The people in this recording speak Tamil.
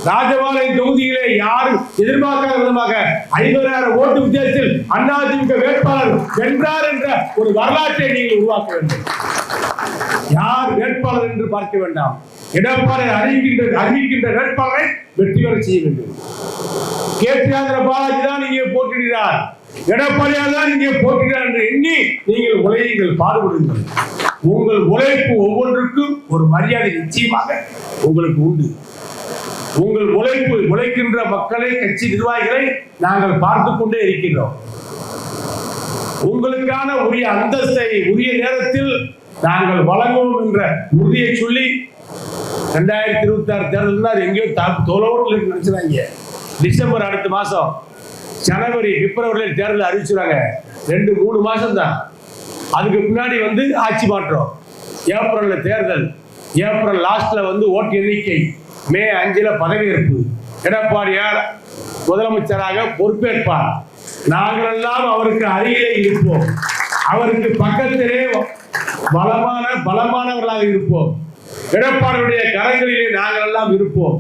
ராஜபாளையம் தொகுதியிலே யாரும் எதிர்பார்க்காத விதமாக 50,000 ஓட்டு வித்தியாசத்தில் அதிமுக வேட்பாளர் வென்றார் என்ற ஒரு வரலாற்றை நீங்கள் உருவாக்க வேண்டும். யார் வேட்பாளர் என்று பார்க்க வேண்டாம். எடப்பாடி அறிவிக்கின்ற வேட்பாளரை வெற்றி பெற செய்ய வேண்டும். கேபிஆர் பாலாஜி தான் இங்கே போட்டியிடுகிறார், எடப்பாடியார் தான் இங்கே போட்டியிடுகிறார் என்று எண்ணி நீங்கள் உழையுங்கள், பாடுபடுங்கள். உங்கள் உழைப்பு ஒவ்வொன்றுக்கும் ஒரு மரியாதை நிச்சயமாக உங்களுக்கு உண்டு. உங்கள் உழைக்கின்ற மக்களை, கட்சி நிர்வாகிகளை நாங்கள் பார்த்து கொண்டே இருக்கின்றோம். உங்களுக்கான உரிய அந்தஸ்தை உரிய நேரத்தில் நாங்கள் வழங்குவோம் என்ற உறுதியை சொல்லி 2026 தேர்தல் எங்கேயோ தொலைவோடு நினைச்சாங்க. டிசம்பர் அடுத்த மாசம், ஜனவரி பிப்ரவரியில் தேர்தல் அறிவிச்சுறாங்க. 2-3 மாசம் தான். அதுக்கு முன்னாடி ஆட்சி மாற்றம், ஏப்ரல்ல தேர்தல், ஏப்ரல் லாஸ்ட்ல ஓட்டு எண்ணிக்கை, மே 5 பதவியேற்பு, எடப்பாடியார் முதலமைச்சராக பொறுப்பேற்பார். நாங்கள் எல்லாம் அவருக்கு அருகிலே இருப்போம், அவருக்கு பக்கத்திலே பலமானவர்களாக இருப்போம். எடப்பாடியுடைய கரங்களிலே நாங்கள் எல்லாம் இருப்போம்.